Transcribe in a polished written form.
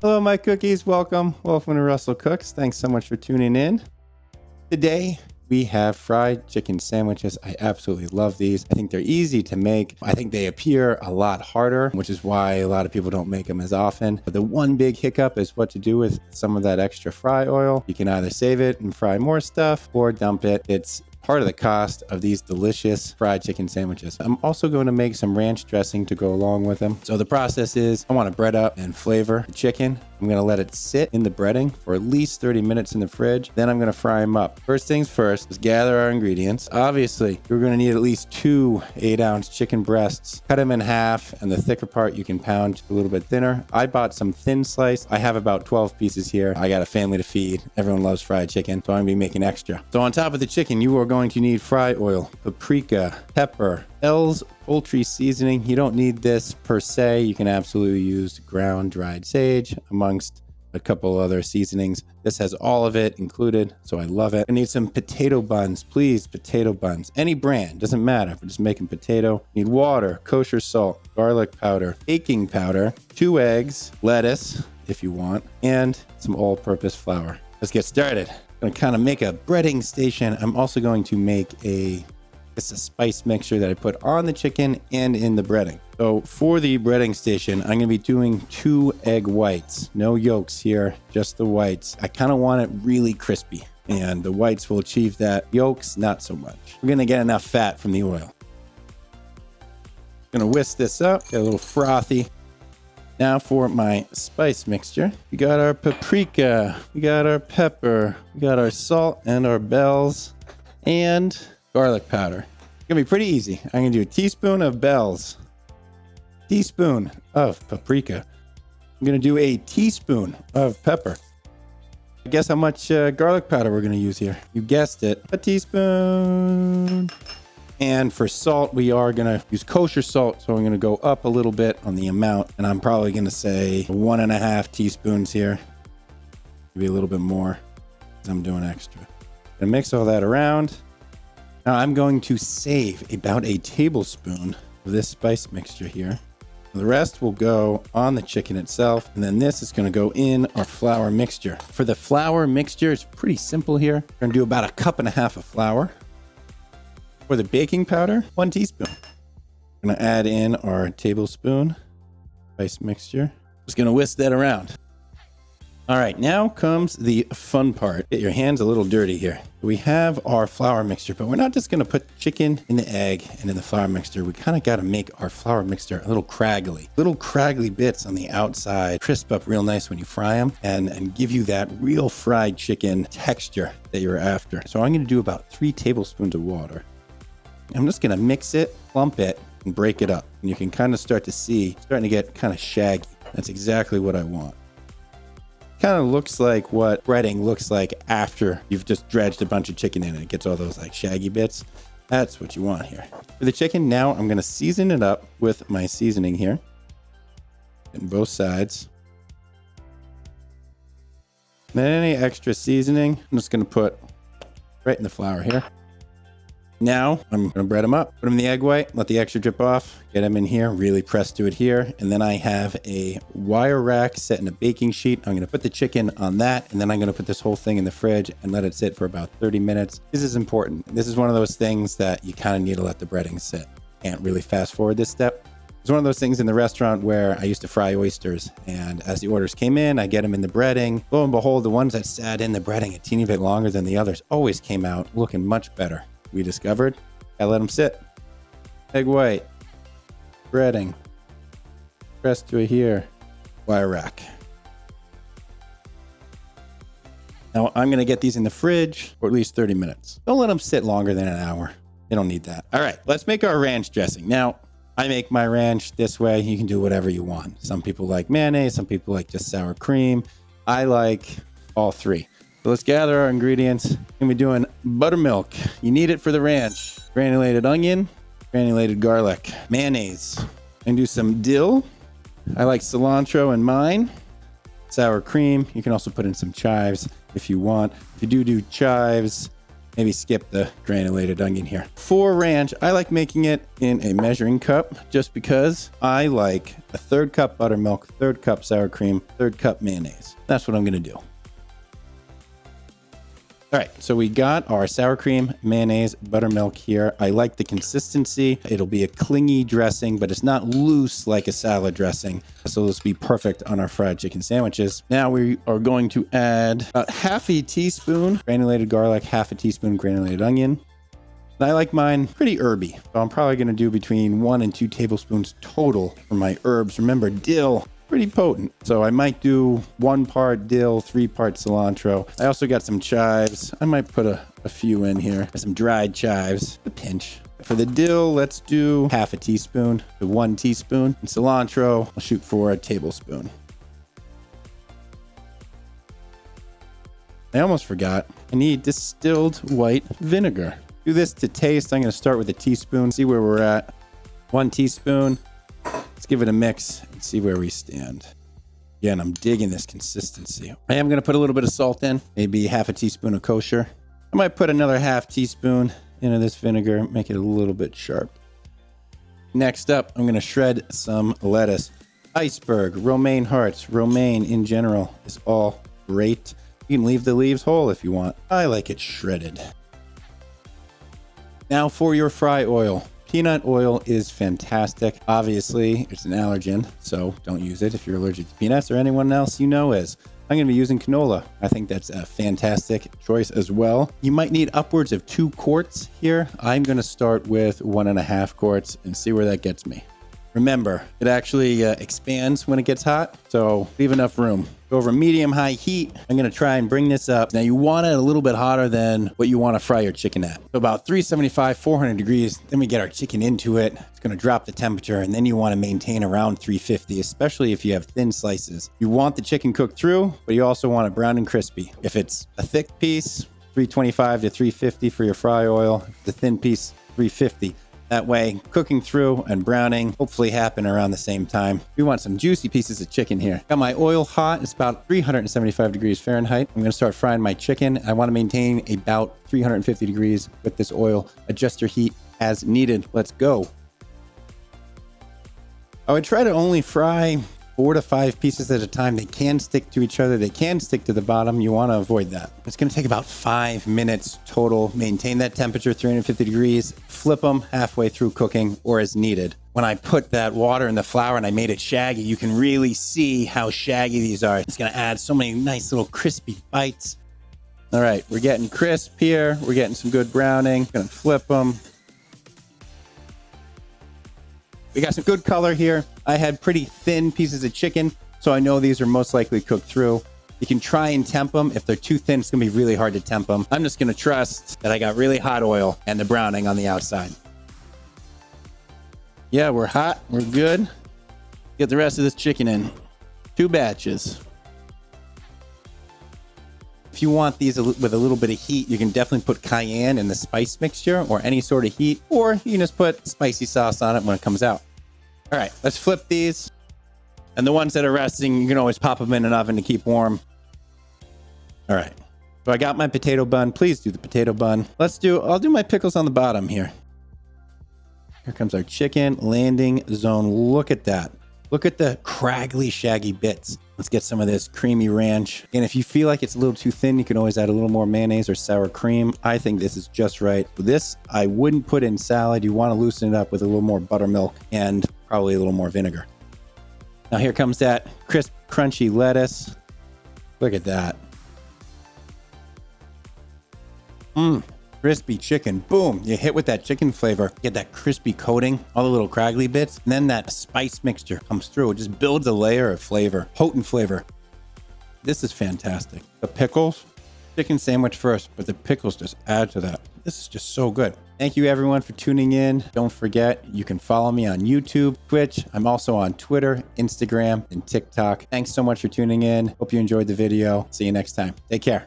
Hello, my cookies. Welcome to Russell Cooks. Thanks so much for tuning in. Today, we have fried chicken sandwiches. I absolutely love these. I think they're easy to make. I think they appear a lot harder, which is why a lot of people don't make them as often. But the one big hiccup is what to do with some of that extra fry oil. You can either save it and fry more stuff or dump it. It's part of the cost of these delicious fried chicken sandwiches. I'm also going to make some ranch dressing to go along with them. So the process is I want to bread up and flavor the chicken. I'm going to let it sit in the breading for at least 30 minutes in the fridge. Then I'm going to fry them up. First things first is gather our ingredients. Obviously, you're going to need at least 2 8-ounce chicken breasts. Cut them in half, and the thicker part you can pound a little bit thinner. I bought some thin slice. I have about 12 pieces here. I got a family to feed. Everyone loves fried chicken, so I'm going to be making extra. So on top of the chicken, you are going to need fry oil, paprika, pepper, L's poultry seasoning. You don't need this per se. You can absolutely use ground dried sage amongst a couple other seasonings. This has all of it included, so I love it. I need some potato buns, please. Potato buns, any brand, doesn't matter. We're just making potato. Need water, kosher salt, garlic powder, baking powder, 2 eggs, lettuce if you want, and some all-purpose flour. Let's get started. I'm gonna kind of make a breading station. I'm also going to make it's a spice mixture that I put on the chicken and in the breading. So for the breading station, I'm going to be doing 2 egg whites. No yolks here, just the whites. I kind of want it really crispy, and the whites will achieve that. Yolks, not so much. We're going to get enough fat from the oil. Going to whisk this up, get a little frothy. Now for my spice mixture, we got our paprika, we got our pepper, we got our salt and our bells, and garlic powder. It's gonna be pretty easy. I'm gonna do a teaspoon of bells, teaspoon of paprika. I'm gonna do a teaspoon of pepper. Guess how much garlic powder we're gonna use here? You guessed it, a teaspoon. And for salt, we are gonna use kosher salt, so I'm gonna go up a little bit on the amount, and I'm probably gonna say 1.5 teaspoons here, maybe a little bit more, because I'm doing extra. Gonna mix all that around. Now I'm going to save about a tablespoon of this spice mixture here. The rest will go on the chicken itself, and then this is going to go in our flour mixture. For the flour mixture, it's pretty simple here. We're going to do about 1.5 cups of flour. For the baking powder, 1 teaspoon. We're going to add in our tablespoon spice mixture. Just going to whisk that around. All right, now comes the fun part. Get your hands a little dirty here. We have our flour mixture, but we're not just gonna put chicken in the egg and in the flour mixture. We kind of got to make our flour mixture a little craggly. Little craggly bits on the outside, crisp up real nice when you fry them, and give you that real fried chicken texture that you're after. So I'm gonna do about 3 tablespoons of water. I'm just gonna mix it, clump it, and break it up. And you can kind of start to see, starting to get kind of shaggy. That's exactly what I want. Kind of looks like what breading looks like after you've just dredged a bunch of chicken in it. It gets all those like shaggy bits. That's what you want here. For the chicken, now I'm going to season it up with my seasoning here. On both sides. And then any extra seasoning, I'm just going to put right in the flour here. Now I'm going to bread them up, put them in the egg white, let the extra drip off, get them in here, really press to it here. And then I have a wire rack set in a baking sheet. I'm going to put the chicken on that, and then I'm going to put this whole thing in the fridge and let it sit for about 30 minutes. This is important. This is one of those things that you kind of need to let the breading sit. Can't really fast forward this step. It's one of those things in the restaurant where I used to fry oysters, and as the orders came in, I get them in the breading. Lo and behold, the ones that sat in the breading a teeny bit longer than the others always came out looking much better. We discovered, I let them sit. Egg white, breading, press to it here, wire rack. Now I'm gonna get these in the fridge for at least 30 minutes. Don't let them sit longer than an hour. They don't need that. All right, let's make our ranch dressing. Now, I make my ranch this way. You can do whatever you want. Some people like mayonnaise, some people like just sour cream. I like all 3. So let's gather our ingredients. We're gonna be doing buttermilk. You need it for the ranch. Granulated onion, granulated garlic, mayonnaise. And do some dill. I like cilantro in mine. Sour cream. You can also put in some chives if you want. If you do chives, maybe skip the granulated onion here. For ranch, I like making it in a measuring cup just because I like a 1/3 cup buttermilk, 1/3 cup sour cream, 1/3 cup mayonnaise. That's what I'm gonna do. All right, so we got our sour cream, mayonnaise, buttermilk here. I like the consistency. It'll be a clingy dressing, but it's not loose like a salad dressing. So this will be perfect on our fried chicken sandwiches. Now we are going to add about 1/2 teaspoon granulated garlic, 1/2 teaspoon granulated onion. I like mine pretty herby, so I'm probably gonna do between 1 and 2 tablespoons total for my herbs. Remember, dill, pretty potent. So I might do 1 part dill, 3 parts cilantro. I also got some chives. I might put a few in here. Some dried chives, a pinch. For the dill, let's do 1/2 teaspoon to 1 teaspoon. And cilantro, I'll shoot for a tablespoon. I almost forgot. I need distilled white vinegar. Do this to taste. I'm gonna start with a teaspoon, see where we're at. 1 teaspoon. Let's give it a mix and see where we stand. Again, I'm digging this consistency. I am going to put a little bit of salt in, maybe 1/2 teaspoon of kosher. I might put another 1/2 teaspoon into this vinegar, make it a little bit sharp. Next up, I'm going to shred some lettuce. Iceberg, romaine hearts, romaine in general is all great. You can leave the leaves whole if you want. I like it shredded. Now for your fry oil. Peanut oil is fantastic. Obviously, it's an allergen, so don't use it if you're allergic to peanuts or anyone else you know is. I'm going to be using canola. I think that's a fantastic choice as well. You might need upwards of 2 quarts here. I'm going to start with 1.5 quarts and see where that gets me. Remember, it actually expands when it gets hot, so leave enough room. Go over medium-high heat. I'm going to try and bring this up. Now, you want it a little bit hotter than what you want to fry your chicken at. So about 375, 400 degrees. Then we get our chicken into it. It's going to drop the temperature, and then you want to maintain around 350, especially if you have thin slices. You want the chicken cooked through, but you also want it brown and crispy. If it's a thick piece, 325 to 350 for your fry oil. If the thin piece, 350. That way, cooking through and browning hopefully happen around the same time. We want some juicy pieces of chicken here. Got my oil hot. It's about 375 degrees Fahrenheit. I'm going to start frying my chicken. I want to maintain about 350 degrees with this oil. Adjust your heat as needed. Let's go. I would try to only fry 4 to 5 pieces at a time. They can stick to each other. They can stick to the bottom. You want to avoid that. It's going to take about 5 minutes total. Maintain that temperature, 350 degrees. Flip them halfway through cooking or as needed. When I put that water in the flour and I made it shaggy, you can really see how shaggy these are. It's going to add so many nice little crispy bites. All right, we're getting crisp here. We're getting some good browning. Going to flip them. We got some good color here. I had pretty thin pieces of chicken, so I know these are most likely cooked through. You can try and temp them. If they're too thin, it's gonna be really hard to temp them. I'm just gonna trust that I got really hot oil and the browning on the outside. Yeah, we're hot, we're good. Get the rest of this chicken in. 2 batches. If you want these with a little bit of heat, you can definitely put cayenne in the spice mixture or any sort of heat, or you can just put spicy sauce on it when it comes out. All right, let's flip these. And the ones that are resting, you can always pop them in an oven to keep warm. All right, so I got my potato bun. Please do the potato bun. I'll do my pickles on the bottom here. Here comes our chicken landing zone. Look at that. Look at the craggly, shaggy bits. Let's get some of this creamy ranch. And if you feel like it's a little too thin, you can always add a little more mayonnaise or sour cream. I think this is just right. This, I wouldn't put in salad. You want to loosen it up with a little more buttermilk and probably a little more vinegar. Now here comes that crisp, crunchy lettuce. Look at that. Crispy chicken. Boom. You hit with that chicken flavor. Get that crispy coating, all the little craggly bits. And then that spice mixture comes through. It just builds a layer of flavor, potent flavor. This is fantastic. The pickles, chicken sandwich first, but the pickles just add to that. This is just so good. Thank you everyone for tuning in. Don't forget, you can follow me on YouTube, Twitch. I'm also on Twitter, Instagram, and TikTok. Thanks so much for tuning in. Hope you enjoyed the video. See you next time. Take care.